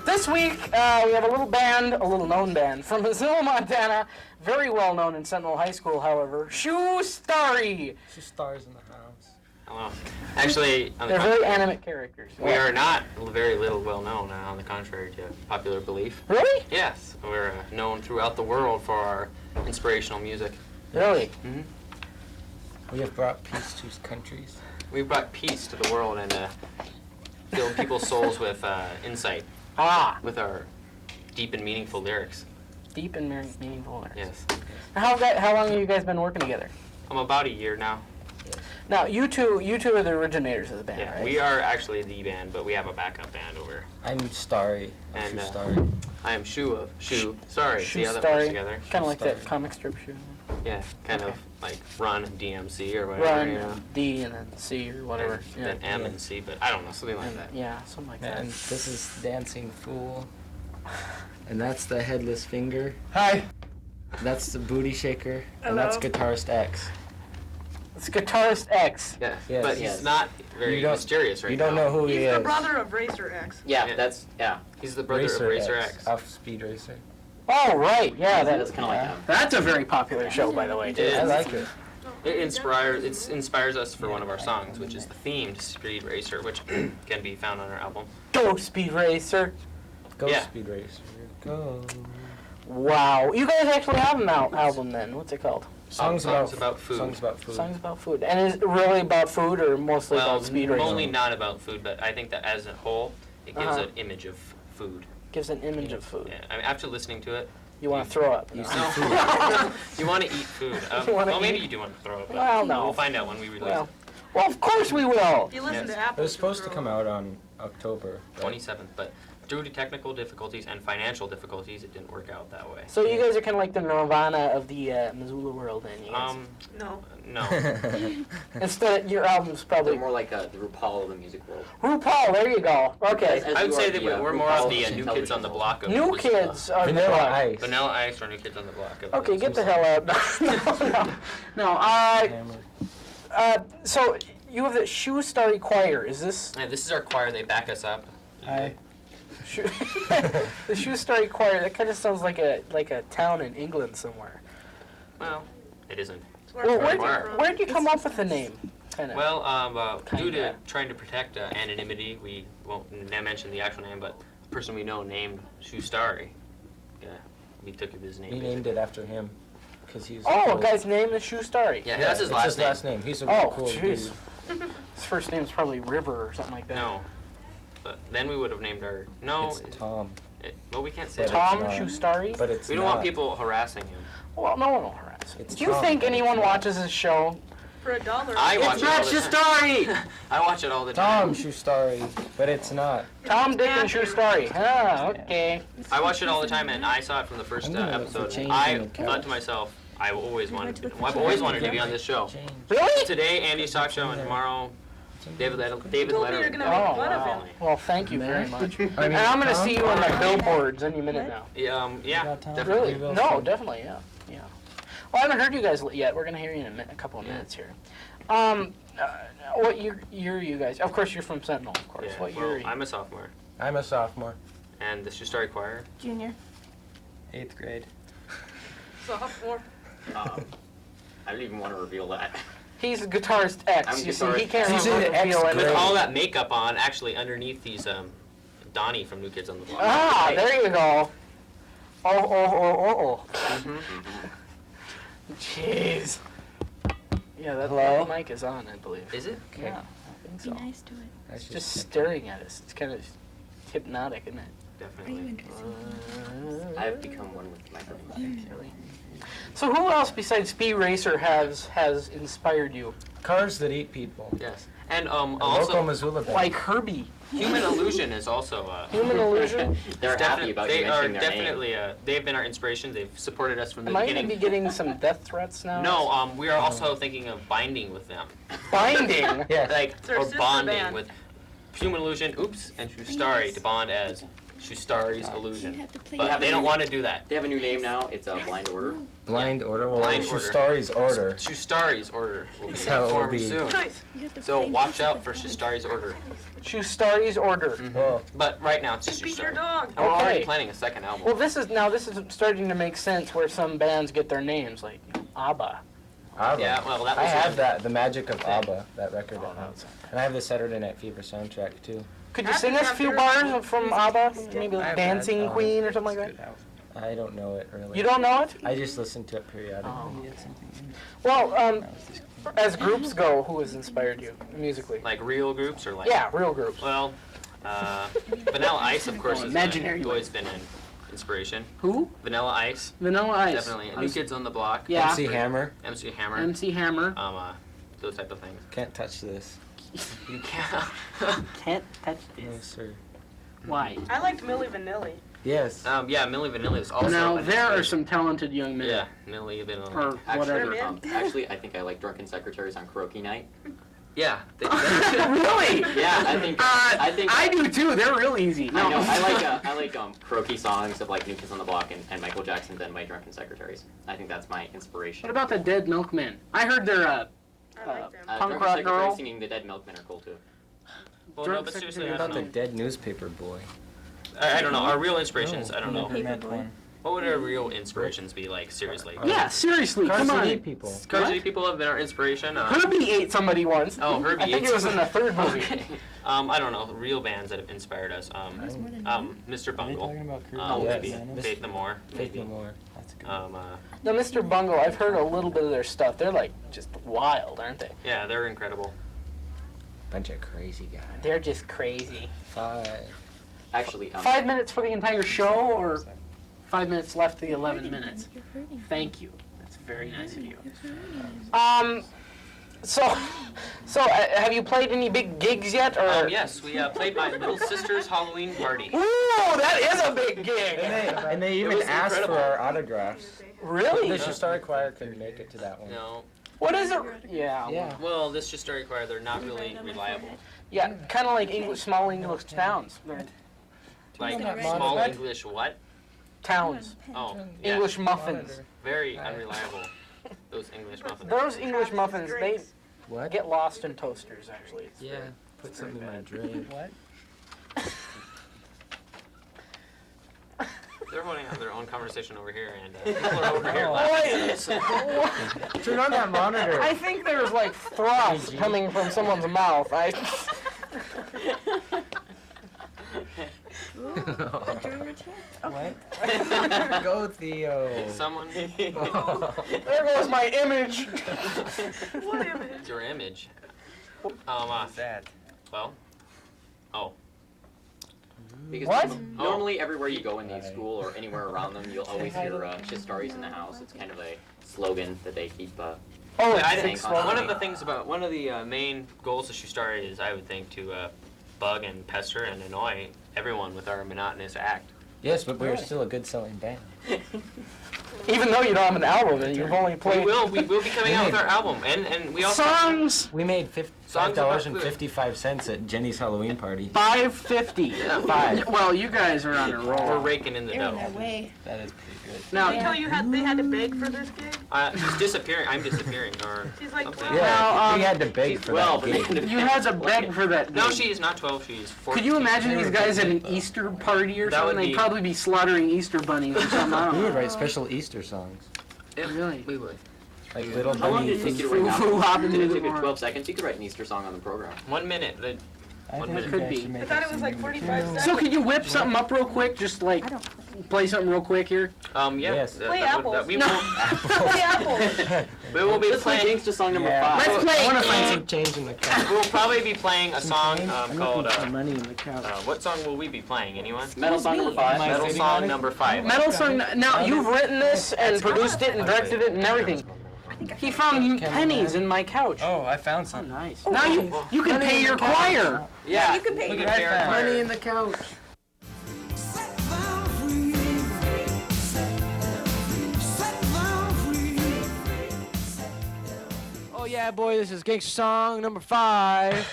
This week, we have a little known band from Missoula, Montana. Very well known in Sentinel High School, however. Shoe Starry. Shoe Stars in the house. Hello. Actually, they're very animate characters. We are not very little well known, on the contrary to popular belief. Really? Yes. We're known throughout the world for our inspirational music. Really? Mm-hmm. We have brought peace to countries. We've brought peace to the world and filled people's souls with insight. With our deep and meaningful lyrics. Deep and meaningful lyrics. Yes. How long have you guys been working together? About a year now. Now, you two are the originators of the band, right? We are actually the band, but we have a backup band over. I'm Starry. And Starry. I am Shoe. Sorry, Shoe the other Starry. parts together. Kind of like that comic strip shoe. Yeah, kind of like Run and DMC or whatever. Run, you know. D, and then C or whatever. And then M and C, but I don't know, something like that. Yeah, something like that. And this is Dancing Fool. And that's the Headless Finger. Hi. That's the Booty Shaker. Hello. And that's Guitarist X. It's Guitarist X. Yeah, Yes. but he's not very mysterious right now. You don't know who he is. He's the brother of Racer X. Yeah, he's the brother of Racer X. Off Speed Racer. Oh, right, yeah. That's kind of like him. That's a very popular show, by the way. It is. I like it. It inspires us for one of our songs, which is the theme to Speed Racer, which can be found on our album. Go, Speed Racer. Go Yeah. Speed Racer. Go. Wow. You guys actually have an album then. What's it called? Songs about food. Songs about food. Songs about food. And is it really about food or mostly about speed racing? Only not about food, but I think that as a whole, it gives an image of food. Gives an image of food. Yeah, I mean, after listening to it, you want to throw up. You No. see food. You want to eat food. Maybe you do want to throw up. Well, no. We'll find out when we release it. Well, of course we will. You listen Yes. to Apple. It was supposed to come out on October. Right? 27th, but due to technical difficulties and financial difficulties, it didn't work out that way. So you guys are kind of like the Nirvana of the Missoula world, then, you guys. No. No. Instead, your album's probably They're more like the RuPaul of the music world. RuPaul. There you go. Okay. As I would you say are that the, we're more of the RuPaul New television Kids on the world. Block of New Missoula. Kids are Vanilla the Ice. Vanilla Ice or New Kids on the Block. Of Okay, get the hell out. No. So you have the Shoe Starry Choir. Is this Yeah, this is our choir. They back us up. Hi. the Shoe Starry Choir? That kind of sounds like a town in England somewhere. Well, it isn't. Well, where'd you come up with the name? Kinda. Well, due to Kinda. trying to protect anonymity, we won't mention the actual name, but the person we know named Shoe Starry. Yeah, we took his name. We named it after him. Because he's a guy's name is Shoe Starry. Yeah, that's his last name. He's a really cool jeez. dude. His first name's probably River or something like that. No. But then we would have named our... No. It's Tom. Well, we can't say that. Tom not. Shoe Starry? But it's We don't not. want people harassing him. Well, no one will harass him. It's Do you Tom. think anyone watches this show? For $1. I watch It's it not all the Shoe time. Starry! I watch it all the time. Tom Shoe Starry, but it's not. Tom, Dick, and Shoe Starry. Ah, okay. I watch it all the time, and I saw it from the first I'm gonna look for episode. change I in the thought couch. to myself, I've always wanted to be on this show. Really? Today, Andy's talk show, and tomorrow, David told me you're Letterman. gonna make fun of him. Well, thank you very much. And mean, I'm going to Tom? see you on the billboards any minute now. Yeah, got Tom? definitely. Really? No, definitely, yeah. Well, I haven't heard you guys yet. We're going to hear you in a couple of minutes here. What year are you guys? Of course, you're from Sentinel, of course. Yeah, What year well, are you? I'm a sophomore, I'm a sophomore. and the Shoe Starry Choir. Junior. 8th grade. Sophomore. I don't even want to reveal that. He's Guitarist X. I'm You see, he Guitarist can't X. He's really in the X reveal grade. With anything. all that makeup on, actually underneath these, Donnie from New Kids on the Block. Ah, there you go. Oh. Jeez. Yeah, Hello? that mic is on, I believe. Is it? Yeah, I think so. Be nice to it. That's Just staring at us. It's kind of hypnotic, isn't it? Are you Definitely. interested? I've become one with the microphone. Really? So who else besides Speed Racer has inspired you? Cars that eat people. Yes. And A local also, Missoula band. Like Herbie. Human Illusion is also Human Illusion? They're happy about you They are mentioning their name. definitely, they've been our inspiration. They've supported us from the Am I going to beginning. be getting some death threats now? No, we are also thinking of binding with them. Binding? Yeah. Like, It's our or sister bonding band. with Human Illusion, oops, and Shustari to bond as Shustari's Illusion. But have they a don't new- want to do that. They have a new name now. It's Blind Order. Blind Order. Well, Blind Order. Shustari's Order. Shustari's Order will be That's how it will formed be. soon. Nice. So watch out for Shustari's Order. Shustari's Order. Well, But right now it's just Beat your Shustari. dog. And we're already Okay. planning a second album. Well, this is starting to make sense where some bands get their names, like ABBA. ABBA. Yeah, well, that was I have one. that, The Magic of ABBA, that record. Oh, at no, home. it's- And I have the Saturday Night Fever soundtrack too. Could you sing us a few bars from ABBA? Maybe I like have Dancing that. Queen or something like that? I don't know it really. You don't know it? I just listen to it periodically. Well, as groups go, who has inspired you musically? Like real groups or like? Yeah, real groups. Well, Vanilla Ice, of course, Oh, has imaginary always been an inspiration. Who? Vanilla Ice, Vanilla Ice. definitely. New Kids on the Block. Yeah. MC Hammer. MC Hammer. MC Hammer. Those type of things. Can't touch this. You can't. Can't touch No, this. sir. Why? I liked Milli Vanilli. Yes. Yeah, Milli Vanilli is also. Now an there are inspiration. some talented young men. Yeah, Milli Vanilli. Or Actually, whatever. actually, I think I like Drunken Secretaries on Karaoke Night. Yeah. Really? Yeah, I think. I do too. They're real easy. I know. I like karaoke songs of like New Kids on the Block and Michael Jackson then by Drunken Secretaries. I think that's my inspiration. What about the Dead Milkmen? I heard they're I liked them. Punk Drunken rock Secretaries girl? singing The Dead Milkmen are cool too. Well, Drunk no, but seriously, Secretary I What don't about the know. dead newspaper boy? I don't know. Our real inspirations, I don't know. One. What would our real inspirations be like, seriously? Yeah, seriously, Car come City on. people. Car What? City people have been our inspiration. Herbie ate somebody once. Oh, Herbie I think ate it was in the third movie. Okay. I don't know. Real bands that have inspired us. Mr. Bungle. Yes. Maybe Faith No More. Faith No Maybe. More. That's good. Now, Mr. Bungle, I've heard a little bit of their stuff. They're like just wild, aren't they? Yeah, they're incredible. Bunch of crazy guys. They're just crazy. 5. Actually, 5 minutes for the entire show, or 5 minutes left the 11 minutes? Thank you. That's very nice of you. So have you played any big gigs yet, or? Yes, we played my little sister's Halloween party. Ooh, that is a big gig. And they even was asked for incredible. our autographs. Really? The Shustari Choir couldn't make it to that one. No. What is it? Yeah. Yeah. Well, this just Story Choir, they're not really reliable. Yeah, kind of like small English towns. Like not small modified? English what? Towns. Oh, yeah. English muffins. Very unreliable. Those English muffins. Those English muffins, they What? get lost in toasters, actually. It's Yeah. Put something in my drink. What? They're holding on their own conversation over here, and people are over here laughing. Turn on that monitor. I think there's like froth coming from someone's mouth. What? Go, Theo. Someone. There goes my image. What image? Your image. That. Well. Oh. Because What? normally everywhere you go in the school or anywhere around them, you'll always hear Shistaris in the house. It's kind of a slogan that they keep. Oh, I it's think slogan. one of the things about one of the main goals of Shustari is, I would think, to bug and pester and annoy everyone with our monotonous act. Yes, but we're still a good selling band. even though you don't have an album and you've only We played will be coming out with our album, and we also songs. We made Songs about $5.55 at Jenny's Halloween party. $5.50. Yeah. Five. Well, you guys are on a we're roll. raking in the They're on dough. their way. That is pretty good. Now, Until they had to beg for this gig? She's disappearing. I'm disappearing, or She's like something. 12. Yeah, Now, we had to beg She's for 12, that but gig. you had to beg for that. No, gig. she is not 12. She's 14. Could you imagine these guys at an Easter party or That would something? They'd be- probably be slaughtering Easter bunnies or something. I We don't would know. write special Easter songs. Yeah, Really? we would. Like Little How long Bunny. did it take you to write Foo now? Hoppin' Did it to take the you Barn. 12 seconds? You could write an Easter song on the program. 1 minute. One minute. Could be. I thought it was like 45 seconds. So could you whip something up real quick? Just like play something real quick here. Yeah. Yes. Play apples. We No. will, Play apples. we will be Let's play playing. Gangsta song number Yeah. 5. Let's play. I want to find some change in the couch. We'll probably be playing a song called. money in the couch. What song will we be playing? Anyone? Metal song number 5. Metal sitting song on it? number 5. Metal song. Now you've written this and produced it and directed it and everything. He found pennies in my couch. Oh, I found Oh, some. nice. Now you can pay your choir. Yeah, you can pay we your can pay our choir. Money in the couch. Oh yeah, boy, this is Gangsta song number 5.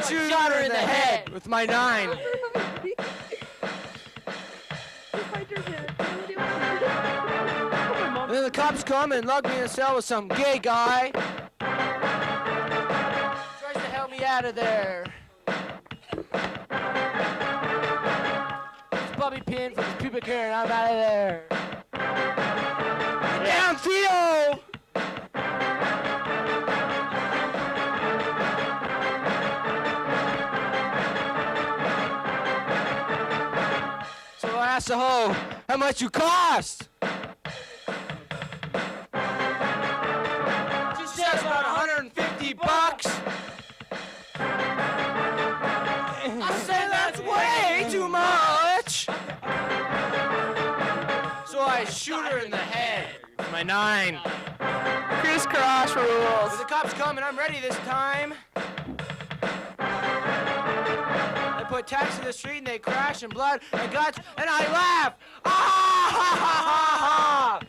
shoot her in the head with my 9. And then the cops come and lock me in a cell with some gay guy. Tries to help me out of there. It's a bobby pin for his pubic hair and I'm out of there. Get down, Theo! So I asked the hoe, how much you cost? She says about $150. I say that's way too much. So I shoot her in the head with my 9. Crisscross rules. But the cops come and I'm ready this time. They put tacks in the street and they crash and blood and guts and I laugh. Ah ha ha ha ha.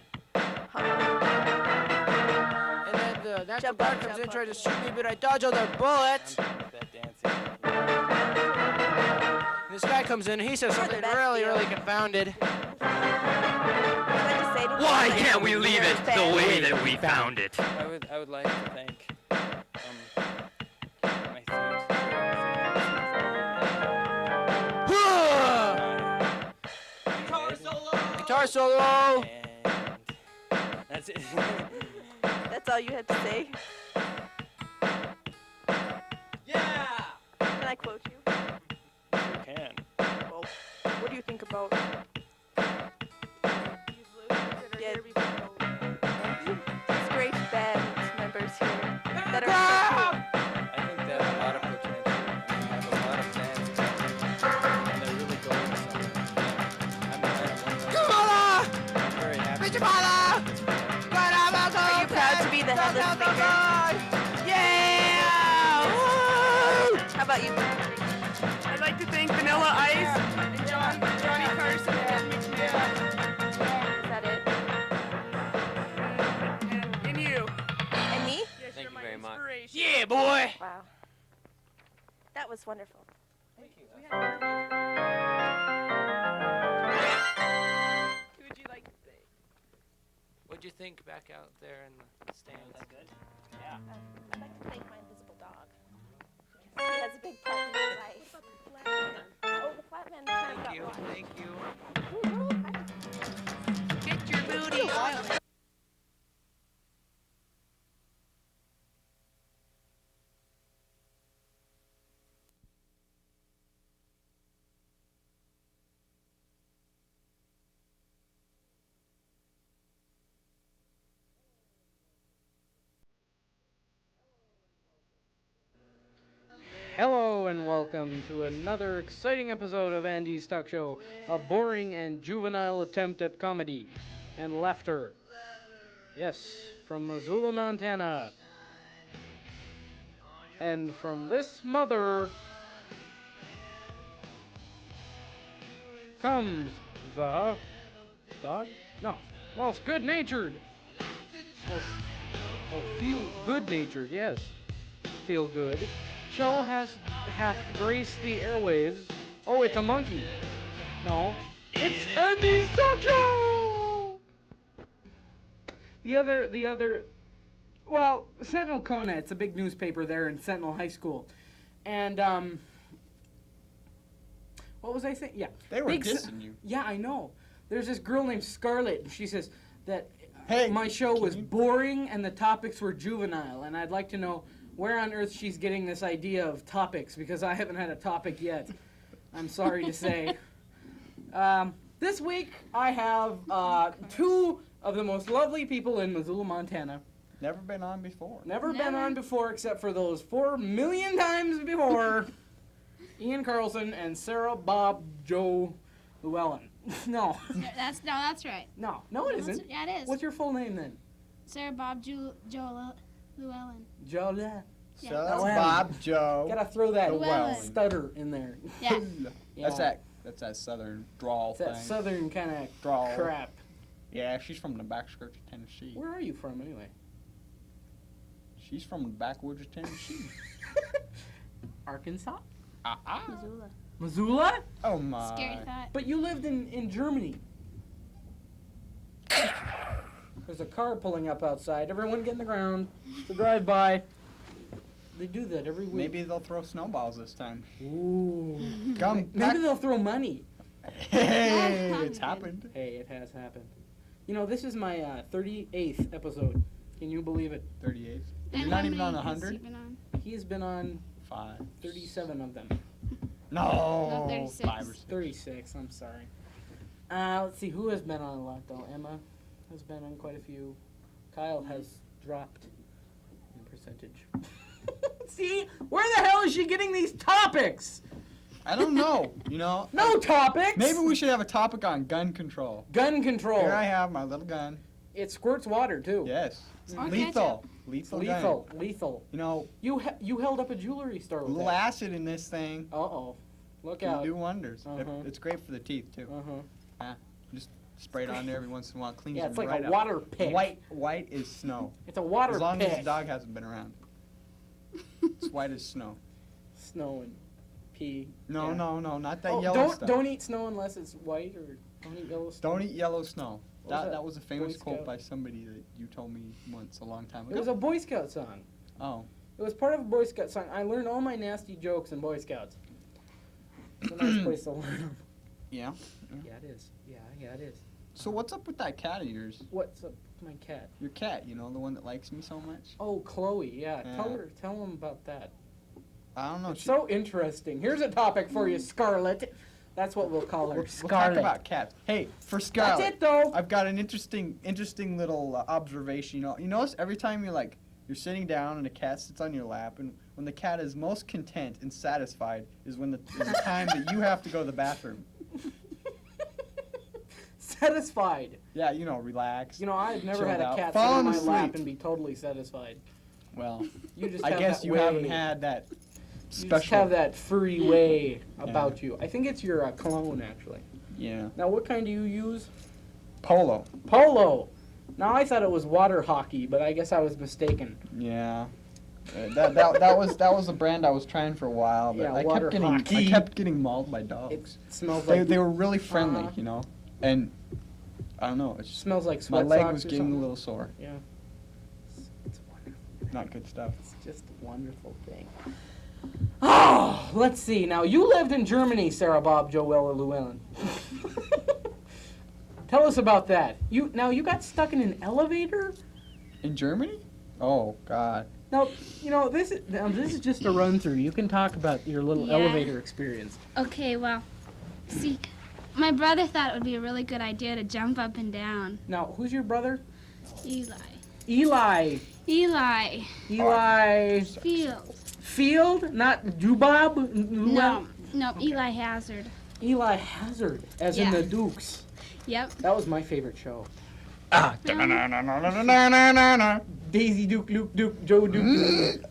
And then the National Guard comes in trying to shoot me, but I dodge all their bullets. And this guy comes in and he says something really confounded. Why can't we leave it the way that we found it? I would like to thank my students. Guitar solo. And that's it. That's all you had to say? Yeah! Can I quote you? You can. Well, what do you think about yeah, great band members here that are so cool? I think they have a lot of potential. And they have a lot of fans. And they're really going somewhere. I'm one of them. I'm very happy. Are you proud to be the headless singer? Yeah! Woo! How about you? I'd like to thank Vanilla Ice and Johnny Carson and Is that it? and you. And me? Yes, Thank you're you my very much. inspiration. Yeah, boy! Wow. That was wonderful. Who would you like to say? What'd you think back out there in the stands? I'd like to thank my invisible dog. Because he has a big part in my life. Oh, the flat man kind of got lost. Thank you. Ooh, girl, hi. Get your booty on. Hello and welcome to another exciting episode of Andy's Talk Show, a boring and juvenile attempt at comedy and laughter. Yes, from Missoula, Montana. And from this mother comes the dog? No. Well, it's good-natured. Well, feel good-natured, yes. Feel good. Show hath graced the airwaves. Oh, it's a monkey. No, it's Andy's Talk Show. The other. Well, Sentinel Kona. It's a big newspaper there in Sentinel High School, and what was I saying? Yeah, They were Big dissing you. Yeah, I know. There's this girl named Scarlett, and she says that Hey, my show can was you- boring and the topics were juvenile, and I'd like to know where on earth she's getting this idea of topics, because I haven't had a topic yet. I'm sorry to say. This week I have two of the most lovely people in Missoula, Montana. Never been on before. Never been on before except for those 4 million times before. Ian Carlson and Sarah Bob Joe Llewellyn. No. That's right. No, it isn't. Yeah, it is. What's your full name then? Sarah Bob Joel Llewellyn. Joe. Yeah. So, Llewellyn. Bob Joe. Gotta throw that Llewellyn. stutter in there. Yeah. Yeah. That's that southern drawl It's that thing. southern kind of Drawl. crap. Yeah, she's from the back skirts of Tennessee. Where are you from anyway? She's from the backwoods of Tennessee. Arkansas? Missoula. Missoula? Oh my. Scary thought. But you lived in Germany. There's a car pulling up outside. Everyone get in the ground. It's a drive-by. They do that every week. Maybe they'll throw snowballs this time. Ooh. Come Maybe they'll throw money. Hey, it's happened. Hey, it has happened. You know, this is my 38th episode. Can you believe it? 38. And You're not how even on many has 100? he been on? He's been on 5. 37 of them. No. 36. 5 or 6. 36, I'm sorry. Let's see, who has been on a lot, though? Emma has been on quite a few. Kyle has dropped in percentage. See? Where the hell is she getting these topics? I don't know. You know. No topics! Maybe we should have a topic on gun control. Gun control. Here I have my little gun. It squirts water, too. Yes. Or Lethal. Lethal gun. Lethal. Lethal. You know, You held up a jewelry store a with little that. acid in this thing Uh-oh. Look can out. do wonders. Uh-huh. It's great for the teeth too. Uh-huh. Just spray it on there every once in a while. Cleans Yeah, it's them like right a up. water pick. White is snow. It's a water As long pick. as the dog hasn't been around. It's white as snow. Snow and pee. No, Yeah. no, not that Oh, yellow stuff. don't eat snow unless it's white, or don't eat yellow snow. Don't eat yellow snow. What was that? That was a famous Boy quote Scout? by somebody that you told me once a long time It was ago. a Boy Scout song. Oh. It was part of a Boy Scout song. I learned all my nasty jokes in Boy Scouts. It's a nice place to learn them. Yeah. Yeah, it is. Yeah, it is. So what's up with that cat of yours? What's up with my cat? Your cat, you know, the one that likes me so much? Oh, Chloe. Yeah, Yeah. tell him about that. I don't know. It's so interesting. Here's a topic for you, Scarlet. That's what we'll call her. We'll Scarlet. talk about cats. Hey, for Scarlet. That's it, though. I've got an interesting little observation. You notice every time you're sitting down and a cat sits on your lap, and when the cat is most content and satisfied is when is the time that you have to go to the bathroom. Satisfied. Yeah, you know, relax. You know, I've never Chilled had a out. cat sit on Falling my lap asleep. and be totally satisfied. Well, You just I have guess that you way. haven't had that You just special. have that furry way about you. I think it's your cologne, actually. Yeah. Now, what kind do you use? Polo. Polo. Now, I thought it was water hockey, but I guess I was mistaken. Yeah. That was a brand I was trying for a while, but Yeah, I water hockey. kept getting mauled by It dogs. smells They, like they were really friendly, Uh-huh. you know, and I don't know. It's just, smells like my sweat leg socks was or getting a something. little sore. Yeah. It's wonderful. Not good stuff. It's just a wonderful thing. Oh, let's see. Now, you lived in Germany, Sarah Bob Joella Llewellyn. Tell us about that. You got stuck in an elevator? In Germany? Oh God. Now, this is just a run through. You can talk about your little Yeah. elevator experience. Okay, well, see, my brother thought it would be a really good idea to jump up and down. Now, who's your brother? Eli. Eli. Eli Field. Field, not Jubab. No, Eli Hazard. Eli Hazard, as in Yeah. the Dukes. Yep. That was my favorite show. Ah. Daisy Duke, Luke Duke, Joe Duke.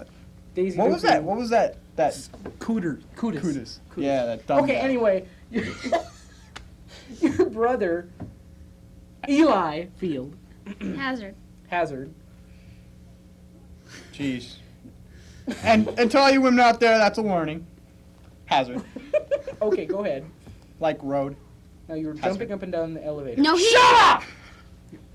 Daisy What Duke, was that? Luke. What was that? That Cooter. Cootis. Yeah, that dumb Okay, guy. anyway, your brother, Eli Field Hazard. Jeez. And to all you women out there, that's a warning. Hazard. Okay, go ahead. Like road. Now you were Hazard. jumping up and down the elevator. No, he. Shut up!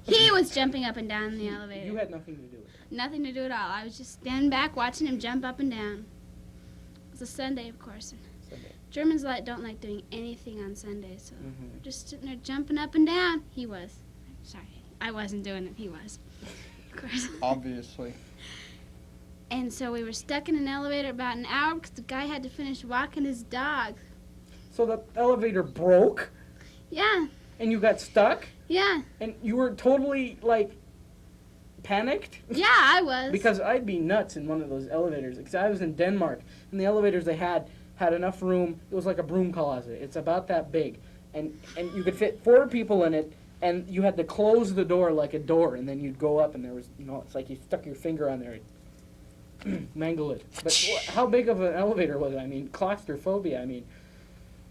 He was jumping up and down in the elevator. You had nothing to do with it. Nothing to do at all. I was just standing back watching him jump up and down. It was a Sunday, of course. And Sunday. Germans don't like doing anything on Sundays, so Mhm. we're just sitting there jumping up and down. He was. Sorry, I wasn't doing it. He was. Of course. Obviously. And so we were stuck in an elevator about an hour because the guy had to finish walking his dog. So the elevator broke, Yeah, and you got stuck, yeah, and you were totally, like, panicked? yeah, I was. Because I'd be nuts in one of those elevators. Because I was in Denmark, and the elevators they had enough room. It was like a broom closet. It's about that big, and you could fit 4 people in it, and you had to close the door like a door, and then you'd go up, and there was, it's like you stuck your finger on there, mangle it. But how big of an elevator was it? I mean, claustrophobia. I mean,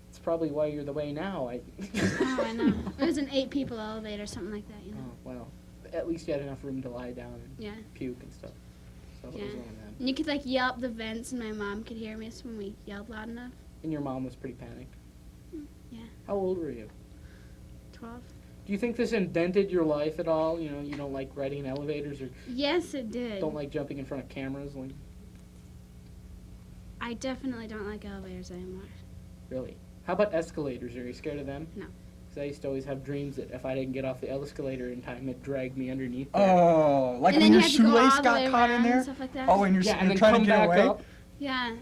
it's probably why you're the way now. Oh, I know. It was an 8-people elevator, something like that, you know. Oh, well, at least you had enough room to lie down and Yeah. puke and stuff. So it was Yeah. one of them. And you could like yell up the vents, and my mom could hear me when we yelled loud enough. And your mom was pretty panicked. Yeah. How old were you? 12. Do you think this indented your life at all? You know, you don't like riding in elevators or Yes, it did. don't like jumping in front of cameras? Like, I definitely don't like elevators anymore. really? How about escalators? Are you scared of them? No. Because I used to always have dreams that if I didn't get off the escalator in time, it'd drag me underneath there. Oh, like and when then your you had to go shoelace all the got way caught in around there? and stuff like that. Oh, and you're, Yeah, and you're then trying come to get back away? up. Yeah.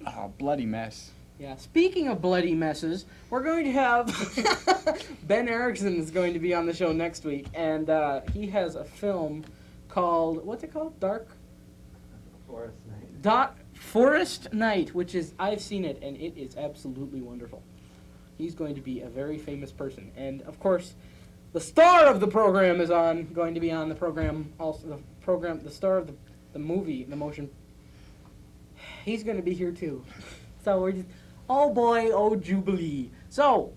Oh, bloody mess. Yeah, speaking of bloody messes, we're going to have Ben Erickson is going to be on the show next week, and he has a film called, what's it called? Forest Night, which is, I've seen it, and it is absolutely wonderful. He's going to be a very famous person, and of course, the star of the program is going to be on the program, also the star of the movie, the motion. He's going to be here too. So we're just, oh boy, oh jubilee. So,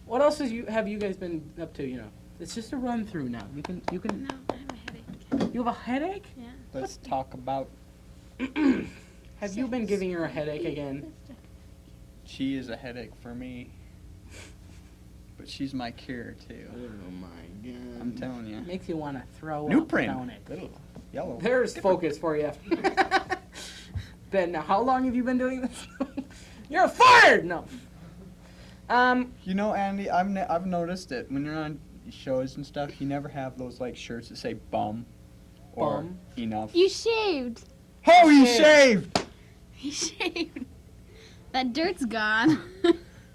what else have you guys been up to? You know, it's just a run through now. You can. No, I have a headache. You have a headache? Yeah. Let's talk about. Have you been giving her a headache again? She is a headache for me. But she's my cure, too. Oh my god. I'm telling you. Makes you want to throw New up print. down it. Ugh. Yellow. There's focus for you. Ben, now how long have you been doing this? You're fired! No. You know, Andy, I've noticed it. When you're on shows and stuff, you never have those, like, shirts that say bum. Or Bum. enough. You shaved. Oh, you shaved! He shaved. That dirt's gone.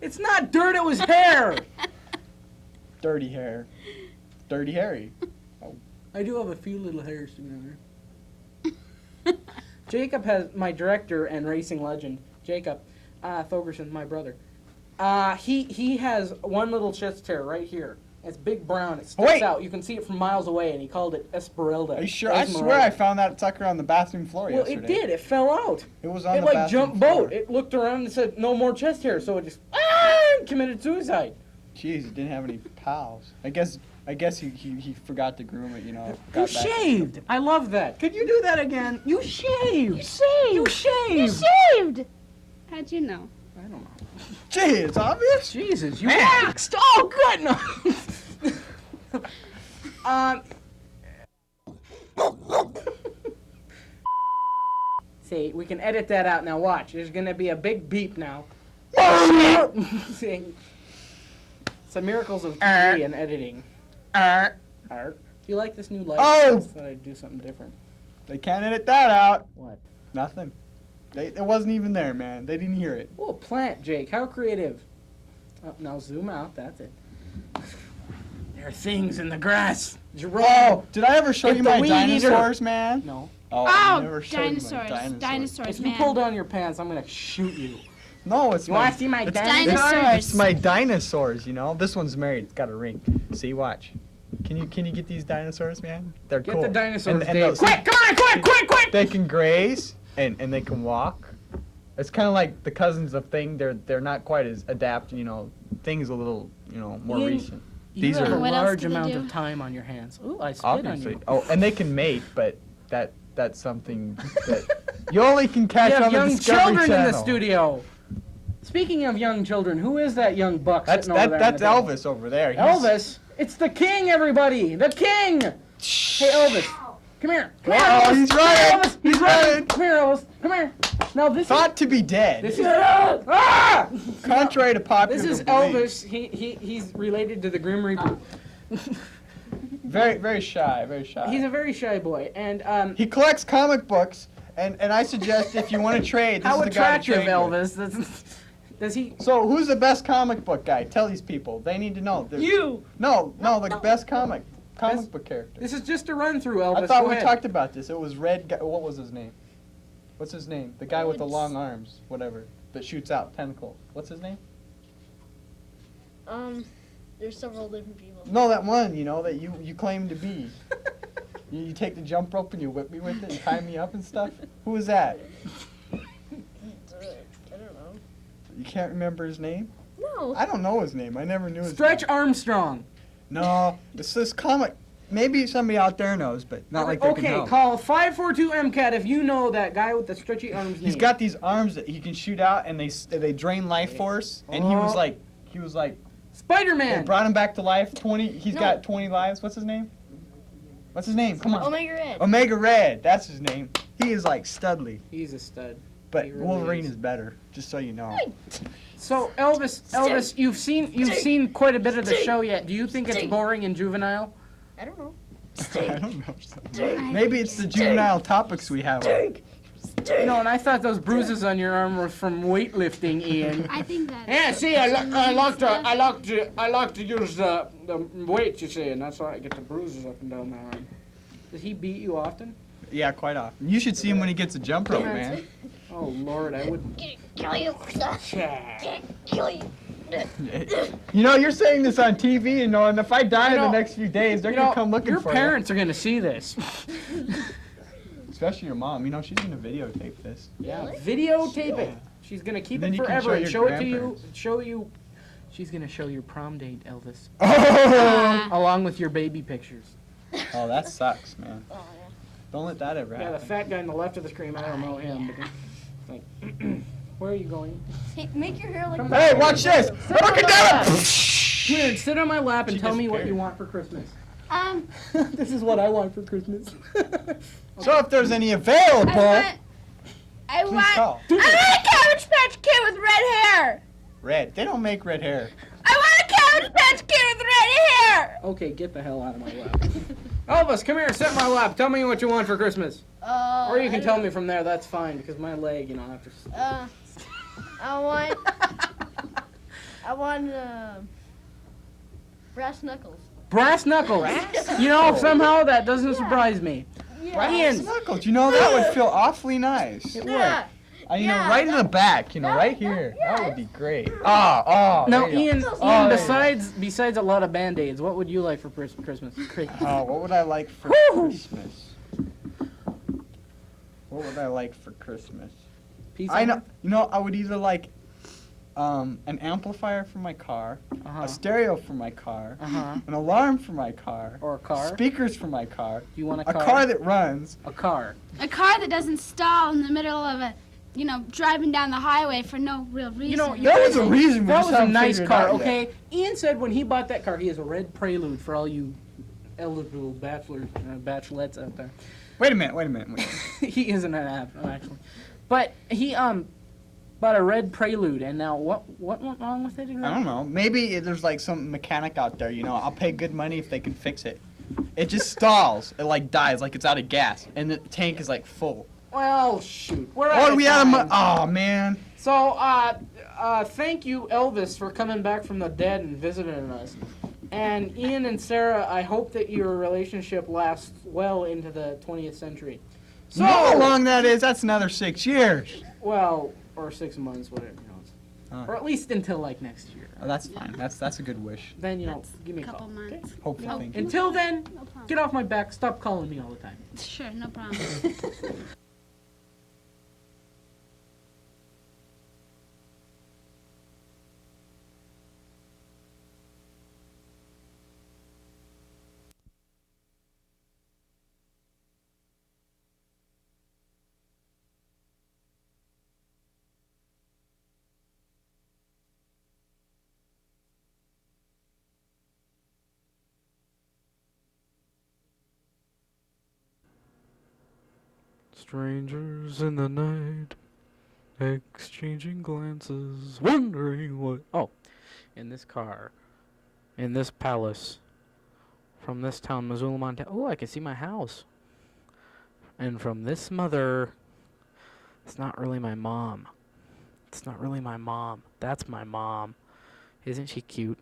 It's not dirt, it was hair! Dirty hair. Dirty Harry. I do have a few little hairs together. Jacob has, my director and racing legend, Jacob Thogersen, my brother. He has one little chest hair right here. It's big brown. It sticks out. You can see it from miles away, and he called it Esmeralda. Are you sure? I swear I found that sucker on the bathroom floor Well, yesterday. it did. It fell out. It was on It the like bathroom jumped floor. boat. It looked around and said, "No more chest hair." So it just committed suicide. Jeez, he didn't have any pals. I guess he forgot to groom it. You know. You got back- shaved. I love that. Could you do that again? You shaved. You shaved. You shaved. You shaved. How'd you know? I don't know. Gee, it's obvious. Jesus, you waxed. Oh, good. No. See, we can edit that out now. Watch. There's gonna be a big beep now. See, it's the miracles of TV and editing. Art. Do you like this new light? Oh! I thought I'd do something different. They can't edit that out. What? Nothing. It wasn't even there, man. They didn't hear it. Oh, a plant, Jake. How creative. Oh, now zoom out. That's it. There are things in the grass. Jerome. Oh, did I ever show It's you the my weed eater. dinosaurs, man? No. Oh, I Oh, never showed you my dinosaurs. Dinosaurs, If you man. pull down your pants, I'm gonna shoot you. No, it's You my. want to see my it's dinosaurs? dinosaurs. It's my dinosaurs, you know. This one's married. It's got a ring. See, watch. Can you get these dinosaurs, man? They're Get cool. the dinosaurs, and Dave. they'll- Quick! Come on! Quick! Quick! Quick! They can graze and they can walk. It's kind of like the cousins of Thing. They're not quite as adapted, you know. Thing's a little, you know, more Ian, recent. You These have are a What else large do they amount do? of time on your hands. Ooh, I spit obviously. on you. Oh, and they can mate, but that's something that you only can catch We have on the young Discovery children Channel. in the studio. Speaking of young children, who is that young buck That's sitting over there? that's on the Elvis over there. Elvis? It's the king, everybody! The king! Hey, Elvis. Come here. Come here, Uh-oh, Elvis. he's Come here, running. Elvis. He's running. Come here, Elvis. Come here. Now this Thought to be dead. This is ah! Contrary to popular This is belief. Elvis. He's related to the Grim Reaper. Very very shy. Very shy. He's a very shy boy, and He collects comic books, and I suggest if you want to trade, this how is the guy to attractive, trade with. Elvis. Does he? So who's the best comic book guy? Tell these people. They need to know. You. No, the best comic book character. This is just a run through, Elvis. I thought Go we ahead. talked about this. It was Red guy. What was his name? What's his name? The guy with the long arms, whatever, that shoots out tentacles. What's his name? There's several different people. No, that one, you know, that you claim to be. You take the jump rope and you whip me with it and tie me up and stuff. Who is that? I don't know. You can't remember his name? No. I don't know his name. I never knew his Stretch name. Armstrong. No, it's this comic. Maybe somebody out there knows, but not like they can Okay, help. call 542-MCAT if you know that guy with the stretchy arms. He's got these arms that he can shoot out, and they drain life force. And he was like They Spider-Man. brought him back to life. He's got 20 lives. What's his name? What's his name? Come on. Omega Red. Omega Red. That's his name. He is like studly. He's a stud. But He really Wolverine is. is better. Just so you know. So Elvis, you've seen quite a bit of the show yet. Do you think it's boring and juvenile? I don't know. I don't know. Maybe it's the juvenile topics we have. No, and I thought those bruises on your arm were from weightlifting, Ian. I think that. Yeah, see, I like to use the weight, you see, and that's why I get the bruises up and down my arm. Does he beat you often? Yeah, quite often. You should see him when he gets a jump rope, man. Oh Lord, I wouldn't. Kill you. Kill you. You know, you're saying this on TV, and if I die in know- the next few days, they're gonna come looking your for parents are gonna see this. you. Especially your mom. You know, she's gonna videotape this. Yeah, videotape it. She's gonna keep Then it you can forever show and your show it to you. grandparents. Show you. She's gonna show your prom date, Elvis, Oh, along with your baby pictures. oh, that sucks, man. Oh, Don't let that ever Yeah, the happen. fat guy on the left of the screen. I don't know him. But it's like, where are you going? yeah. Hey, make your hair like Come Hey, watch this! Look at that! Here, sit on my lap and She tell me what disappeared. you want for Christmas. This is what I want for Christmas. So if there's any available, I please want call. a Cabbage Patch Kid with red hair. Red. They don't make red hair. I want a Cabbage Patch Kid with red hair. Okay, get the hell out of my lap. Elvis, come here, sit in my lap. Tell me what you want for Christmas. Or you can tell me from there, that's fine, because my leg, after... I want brass knuckles. Brass knuckles. Somehow that doesn't surprise me. Ian. Knuckles, that would feel awfully nice. It would. Yeah. Right in the back, right here. That would be great. Oh. Now, there you Ian, go. Oh, there you go. besides a lot of Band-Aids, what would you like for Christmas? What would I like for Christmas? What would I like for Christmas? Pizza? I know. I would either like an amplifier for my car, a stereo for my car, an alarm for my car, Or a car? speakers for my car, Do you want a car that runs. A car. A car that doesn't stall in the middle of driving down the highway for no real reason. That was a reason. We That just was a haven't nice figured it car, out yet. okay? Ian said when he bought that car, he has a red Prelude for all you eligible bachelors, bachelorettes out there. Wait a minute. He isn't an app, actually. But he bought a red Prelude, and now what went wrong with it exactly? I don't know. Maybe there's like some mechanic out there. I'll pay good money if they can fix it. It just stalls. It dies, like it's out of gas, and the tank is full. Well, shoot. We're out Oh, of we had time. Oh man. So, thank you, Elvis, for coming back from the dead and visiting us. And Ian and Sarah, I hope that your relationship lasts well into the 20th century. So, You know how long that is? That's another 6 years. well, or 6 months, whatever, Oh. or at least until next year. Oh, that's fine. That's a good wish. Then That's give me a couple call. months. Okay? Hopefully. No. Thank you. Until then, No problem. get off my back. Stop calling me all the time. Sure, no problem. Strangers in the night, exchanging glances, wondering what... Oh, in this car, in this palace, from this town, Missoula, Montana. Oh, I can see my house. And from this mother, it's not really my mom. It's not really my mom. That's my mom. Isn't she cute?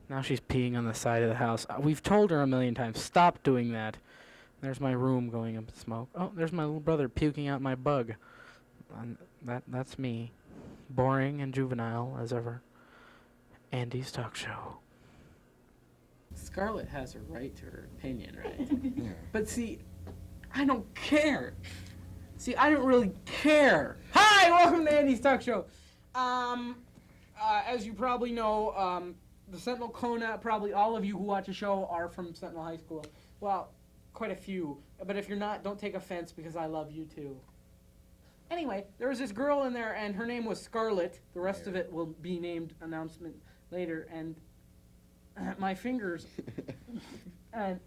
Now she's peeing on the side of the house. We've told her a million times, stop doing that. There's my room going up in smoke. Oh, there's my little brother puking out my bug. And that's me. Boring and juvenile as ever. Andy's talk show. Scarlett has her right to her opinion, right? Yeah. But see, I don't care. See, I don't really care. Hi, welcome to Andy's talk show. As you probably know, the Sentinel Kona, probably all of you who watch the show are from Sentinel High School. Well, quite a few. But if you're not, don't take offense because I love you too. Anyway, there was this girl in there, and her name was Scarlett. The rest of it will be named announcement later. And my fingers. And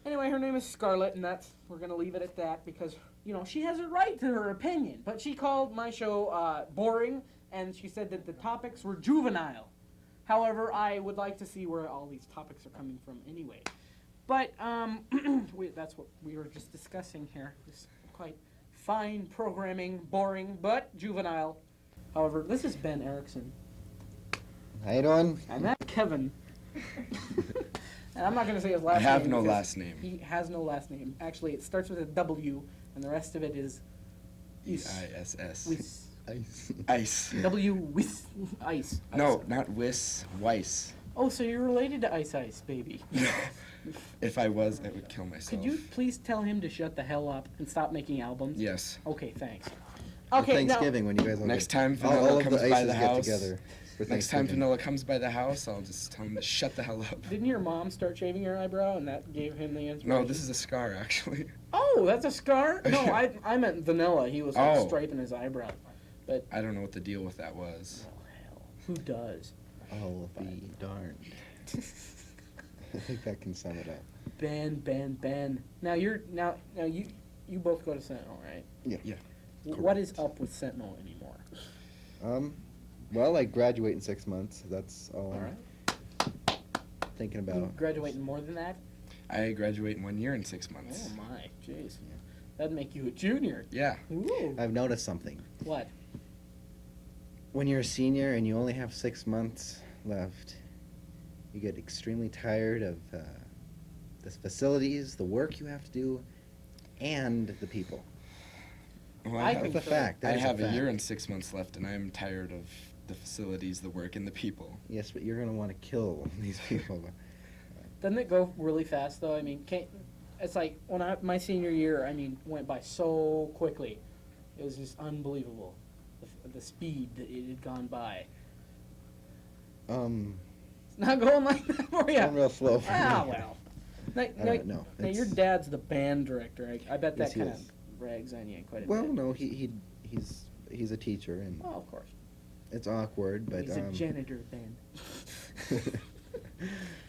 anyway, her name is Scarlett, and we're gonna leave it at that because she has a right to her opinion. But she called my show boring, and she said that the topics were juvenile. However, I would like to see where all these topics are coming from anyway. But that's what we were just discussing here. This quite fine programming, boring, but juvenile. However, this is Ben Erickson. How you doing? And that's Kevin. And I'm not going to say his last name. I have no last name. He has no last name. Actually, it starts with a W, and the rest of it is E-I-S-S. Wiss. Ice. Ice. W Wiss. Ice. No, not Wiss. Weiss. Oh, so you're related to Ice Ice, baby. No. If I was, I would kill myself. Could you please tell him to shut the hell up and stop making albums? Yes. Okay, thanks. For Okay, Thanksgiving when you guys all Next get, time Vanilla all of comes the by ices the get house. together for Next time Thanksgiving. Vanilla comes by the house, I'll just tell him to shut the hell up. Didn't your mom start shaving her eyebrow and that gave him the inspiration? No, this is a scar, actually. Oh, that's a scar? No, I meant Vanilla. He was like Oh. striping his eyebrow. But I don't know what the deal with that was. oh hell, who does? I'll be darned. I think that can sum it up. Ben. Now you both go to Sentinel, right? Yeah. Yeah. What is up with Sentinel anymore? Well, I graduate in 6 months. That's all All I'm right. thinking You about. graduating more than that? I graduate in 1 year and 6 months. Oh my, jeez. That'd make you a junior. Yeah. Ooh. I've noticed something. What? When you're a senior and you only have 6 months left, you get extremely tired of the facilities, the work you have to do, and the people. Well, I have, think That's a so. fact. I That is have a fact. year and 6 months left, and I'm tired of the facilities, the work, and the people. Yes, but you're going to want to kill these people. Doesn't it go really fast though? I mean, it's like my senior year. I mean, went by so quickly. It was just unbelievable, the speed that it had gone by. It's not going like that for you. Going real slow for Ah, me. well. Now, No. now your it's- dad's the band director. I bet that Yes, he kind of is. rags on you quite a Well, bit. no, he's a teacher, and Oh, of course. it's awkward, but He's a janitor then.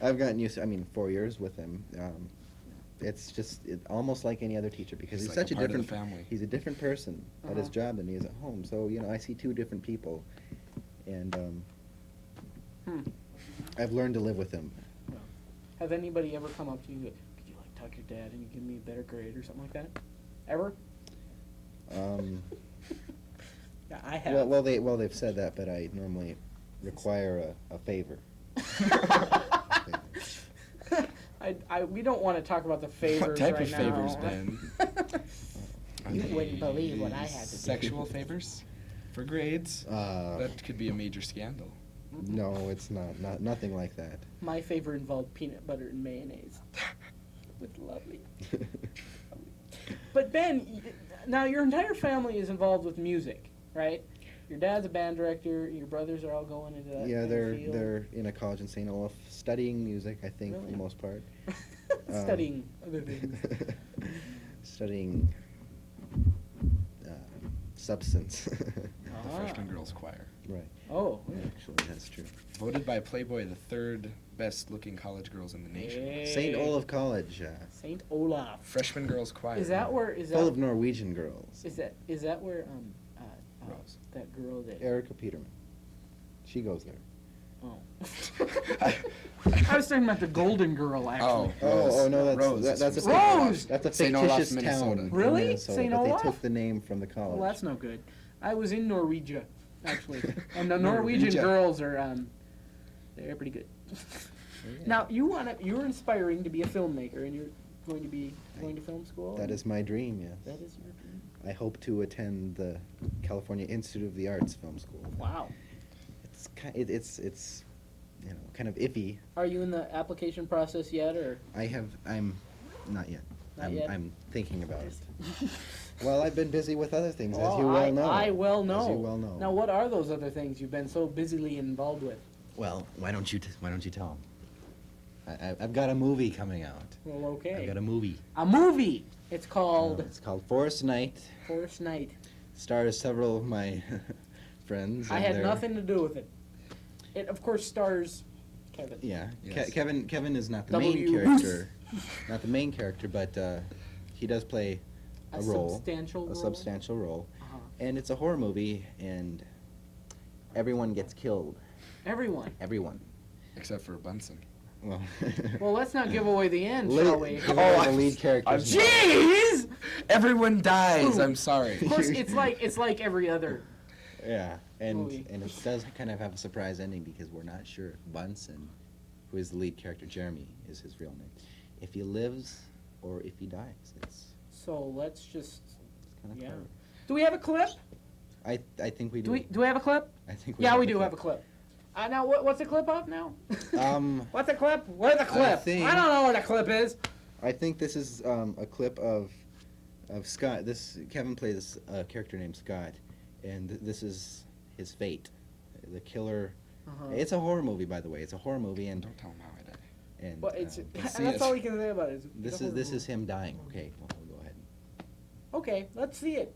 I've gotten used to. I mean, 4 years with him. It's just almost like any other teacher because he's like such a a part of the different family. He's a different person at his Uh-huh. job than he is at home. So I see two different people, and I've learned to live with him. Have anybody ever come up to you and go, could you like talk to your dad and you give me a better grade or something like that? Ever? Yeah, I have. Well, they've said that, but I normally require a favor. We don't want to talk about the favors What type right of now. favors, Ben? You wouldn't believe what I had to do. Sexual favors? For grades? That could be a major scandal. No, it's not nothing like that. My favor involved peanut butter and mayonnaise. With lovely. But Ben, now your entire family is involved with music, right? Your dad's a band director. Your brothers are all going into that. Yeah, kind of field. they're in a college in St. Olaf studying music. I think for Really? the most part. Studying other things. Studying substance. The Ah. freshman girls choir. Right. Oh. Actually, that's true. Voted by Playboy the third best looking college girls in the nation. St. Olaf College. St. Olaf. Freshman girls choir. Is that where? Is Full that? of Norwegian girls. Is that where? Rose. That girl that. Erica Peterman. She goes there. Oh. I was talking about the Golden Girl, actually. Oh no, Rose that's is a from Rose! That's a St. Olaf, fictitious Minnesota. town. in Really? Minnesota, St. but Olaf? they took the name from the college. Well, that's no good. I was in Norwegia, actually, and the Norwegian Norwegia. girls are they're pretty good. Now you're inspiring to be a filmmaker, and you're going to be going to film school. That is my dream. Yes. That is your dream. I hope to attend the California Institute of the Arts Film School. Wow. It's kind of iffy. Are you in the application process yet, or? I'm not yet. Not yet? I'm thinking about it. Well, I've been busy with other things, as Oh, you well know. I well know. As you well know. Now, what are those other things you've been so busily involved with? Well, why don't you tell I've got a movie coming out. Well, okay. I've got a movie. A movie. It's called It's called Forest Night. Forest Night. Stars several of my friends. I and had they're- nothing to do with it. It, of course, stars Kevin. Yeah, Yes. Kevin is not the W. main character, not the main character, but he does play a role, substantial role. a substantial role, Uh-huh. and it's a horror movie, and everyone gets killed. Everyone. Everyone. Except for Bunsen. Well, Well, let's not give away the end, Lit- shall we? give away the lead character's name. Jeez! Everyone dies. Ooh. I'm sorry. Of course, it's like every other. Yeah, and Movie. and it does kind of have a surprise ending because we're not sure if Bunsen, who is the lead character, Jeremy, is his real name, if he lives or if he dies. It's So let's just. kind of Yeah. clever. Do we have a clip? I think we do. Do we have a clip? I think Yeah, we a do have a clip. Now, what's the clip of now? What's the clip? Where's the clip? think- I don't know where the clip is. I think this is a clip of Scott. This Kevin plays a character named Scott, and this is his fate. The killer. Uh-huh. It's a horror movie, by the way. It's a horror movie, and Don't tell him how I died. and But it's let's see that's it. all we can say about it. It's this a is horror him dying. Okay, well, we'll go ahead. movie. Okay, let's see it.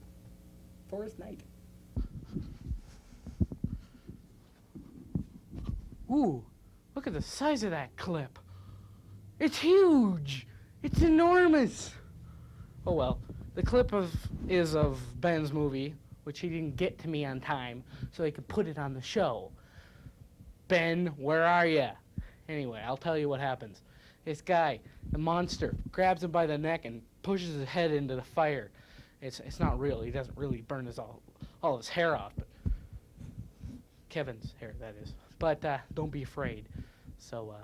Forest Night. Ooh, look at the size of that clip. It's huge. It's enormous. Oh well, the clip is of Ben's movie, which he didn't get to me on time, so he could put it on the show. Ben, where are ya? Anyway, I'll tell you what happens. This guy, the monster, grabs him by the neck and pushes his head into the fire. It's not real. He doesn't really burn all his hair off, but Kevin's hair, that is. But don't be afraid. So,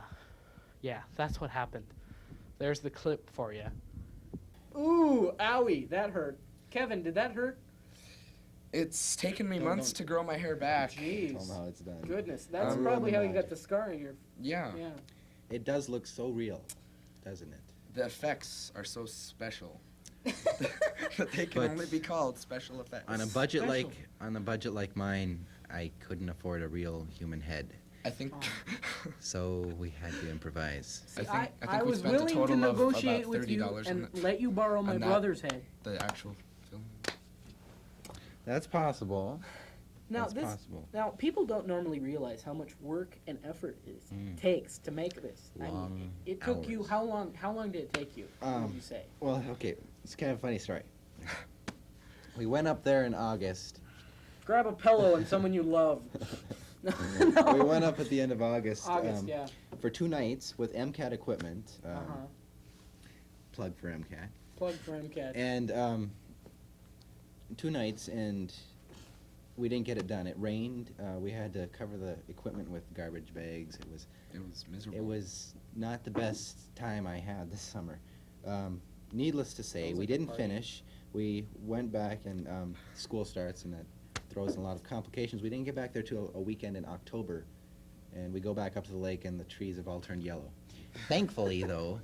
yeah, that's what happened. There's the clip for you. Ooh, owie, that hurt. Kevin, did that hurt? It's taken me Don't- months to grow my hair back. Tell Jeez. him how it's done. Goodness, that's Um, probably how you got the scar in your. Yeah. Yeah. It does look so real, doesn't it? The effects are so special that they can But only be called special effects. On a budget like mine, I couldn't afford a real human head, I think. so we had to improvise. I think I we was spent a willing to total of negotiate about with you $30 and on let you borrow my on that. brother's head. the actual film. That's possible. Now That's this. possible. Now people don't normally realize how much work and effort it Mm. takes to make this. I mean, Long it took you hours. how long? How long did it take you? What would you say? Well, okay, it's kind of a funny story. We went up there in August. Grab a pillow and someone you love. We went up at the end of August, August, yeah. for 2 nights with MCAT equipment. Uh-huh. Plug for MCAT. Plug for MCAT. And 2 nights, and we didn't get it done. It rained. We had to cover the equipment with garbage bags. It was miserable. It was not the best time I had this summer. Needless to say, Sounds we like a didn't party. finish. We went back, and school starts, and that throws in a lot of complications. We didn't get back there till a weekend in October, and we go back up to the lake, and the trees have all turned yellow. Thankfully, though,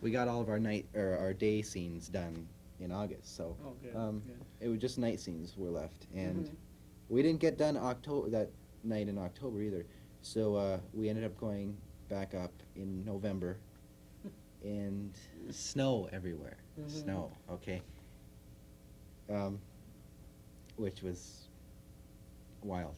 we got all of our our day scenes done in August. So Oh, good. Good. it was just night scenes were left, and Mhm. we didn't get done that night in October either. So we ended up going back up in November, and snow everywhere. Mhm. Snow, okay. Which was wild.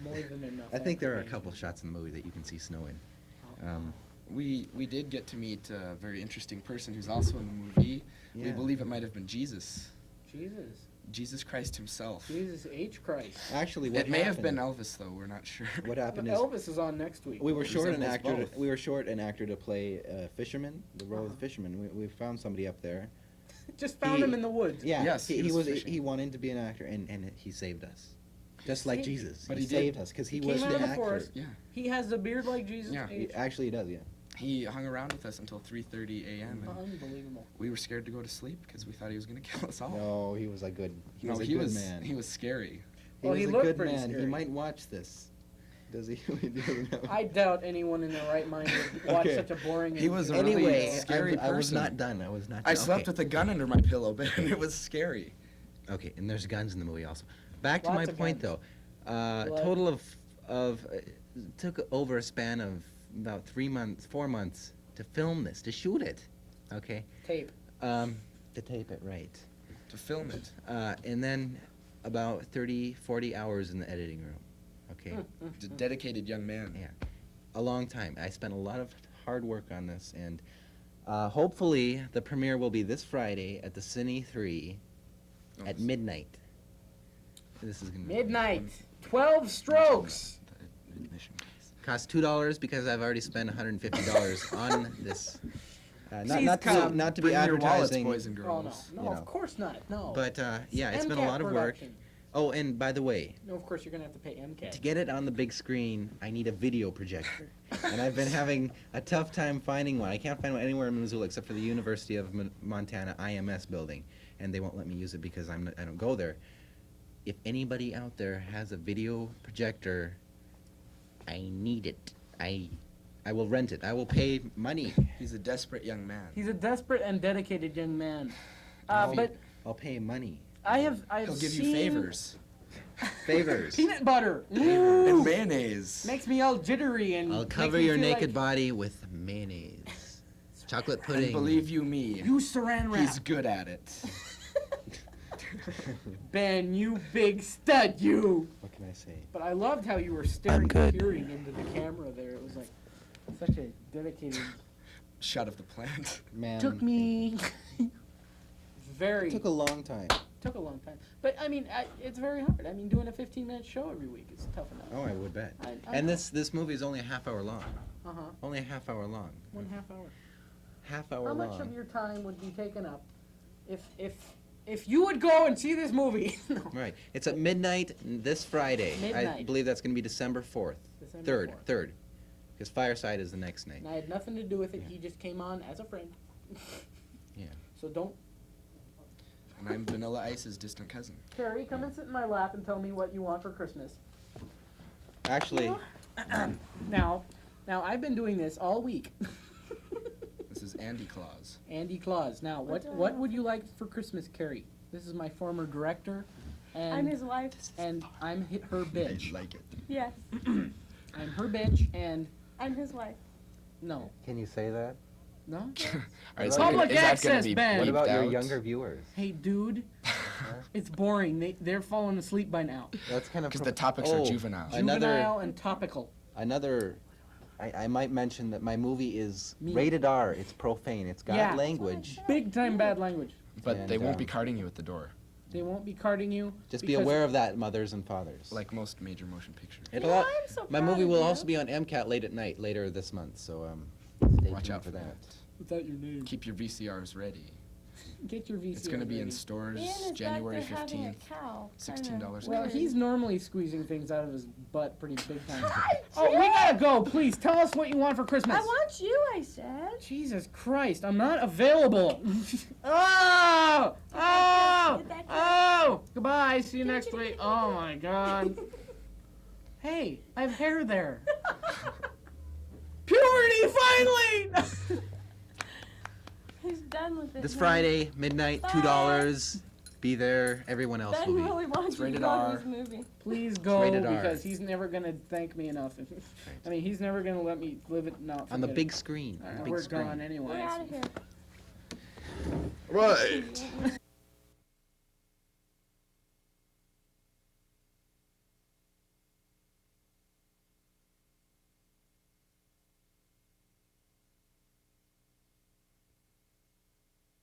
More than enough. I think there are a information. couple shots in the movie that you can see snow in. We did get to meet a very interesting person who's also in the movie. We Yeah. believe it might have been Jesus. Jesus Christ himself. Jesus H. Christ. Actually, what It may have been happened- Elvis though. We're not sure. What happened is Elvis is on next week. we were short an Resembles actor. both. We were short an actor to play a fisherman, the role of the fisherman. We found somebody up there. Just found He- him in the woods. Yeah, Yes, he was fishing. he wanted to be an actor, and he saved us, just like He- Jesus. But he he did- saved us because he He was came out the of the actor. forest. Yeah. He has a beard like Jesus Yeah. He H. actually he does, yeah. He hung around with us until 3:30 a.m. and Unbelievable. we were scared to go to sleep because we thought he was going to kill us all. No, he was a good. He No, was a he good was man. he was scary. He Well, was he a looked good pretty man. He scary. might watch this. Does he? He doesn't know. I doubt anyone in their right mind would watch Okay. such a boring. He was a and- really Anyway, scary I was person. not done. I was not. I done. slept Okay. with a gun under my pillow, but it was scary. Okay, and there's guns in the movie also. Back to Lots my of point guns. though. Blood. Total of took over a span of about 4 months to film this, to shoot it. Okay. Tape. To tape it, right. To film it. And then about 30, 40 hours in the editing room. Okay. He's a dedicated young man. Yeah. A long time. I spent a lot of hard work on this, and hopefully the premiere will be this Friday at the Cine 3 at midnight. This is gonna be Midnight. 12 strokes. Admission case. costs $2 because I've already spent $150 on this. Please Not come. to be Bring your wallets, advertising. boys and Oh, girls. no. You No, know. of course not. No. But yeah, it's been a MCAT lot of work. production. Oh, and by the way, No, of course you're going to have to pay MCAT. to get it on the big screen, I need a video projector. And I've been having a tough time finding one. I can't find one anywhere in Missoula except for the University of Montana IMS building. And they won't let me use it because I don't go there. If anybody out there has a video projector, I need it. I will rent it. I will pay money. He's a desperate young man. He's a desperate and dedicated young man. I'll- But I'll pay money. I've He'll give you seen favors. Favors. peanut butter. And Ooh. mayonnaise. Makes me all jittery and I'll makes cover me your feel naked like body with mayonnaise. Chocolate And pudding. believe you me, you saran wrap. he's good at it. Ben, you big stud, you. What can I say? But I loved how you were staring, peering into the camera there. It was like such a dedicated. Shot of the plant. Man. Took me. Very. It took a long time. Took a long time. But I mean, it's very hard. I mean, doing a 15-minute show every week is tough enough. Oh, I would bet. I And know. this movie is only a half hour long. Uh huh. Only a half hour long. 1/2 hour. Half hour How long. much of your time would be taken up if you would go and see this movie? No. Right. It's at midnight this Friday. I Midnight. believe that's going to be December 4th. December 4th. Third. Because Fireside is the next night. And I had nothing to do with it. Yeah. He just came on as a friend. Yeah. So don't. And I'm Vanilla Ice's distant cousin. Carrie, come and sit in my lap and tell me what you want for Christmas. Actually, Now I've been doing this all week. This is Andy Claus. Andy Claus. Now, what would you like for Christmas, Carrie? This is my former director, and I'm his wife. and I'm her bitch. like it. Yes, I'm her bitch, and I'm his wife. no, can you say that? no. All right, What so Public is that gonna access, be Ben. What bleeped about your out? younger viewers? Hey, dude, it's boring. They're falling asleep by now. That's kind of Because the topics are juvenile. Juvenile and topical. Another. I might mention that my movie is Me. rated R. It's profane. It's got Yeah. language. Big time bad language. But And, they won't be carding you at the door, They won't be carding you. Just be because- aware of that, mothers and fathers. like most major motion pictures. It'll Yeah, al- I'm so my proud movie of will you. also be on MCAT late at night later this month. So stay Watch tuned out for that. Without your name. Keep your VCRs ready. Get your VCR. It's going to be in ready. stores Ian is January back there having a 15th. cow. $16 Well, Weird. he's normally squeezing things out of his butt pretty big time. Hi, Oh, we Jim. gotta go. Please tell us what you want for Christmas. I want you, I said. Jesus Christ, I'm not available. Oh! Oh! Get back here. Oh! Goodbye. See you Get, next get, week. get, get, Oh get. my God. Hey, I have hair there. Puberty finally. He's done with it. this now. Friday midnight, $2. Be there. Everyone else Ben will be. really wants It's you to rated go to R. this movie. Please go rated R. because he's never gonna thank me enough. I mean, he's never gonna let me live it. No, On the forget big it. screen. On the Alright, big we're screen. gone anyway. We're out of here. Right.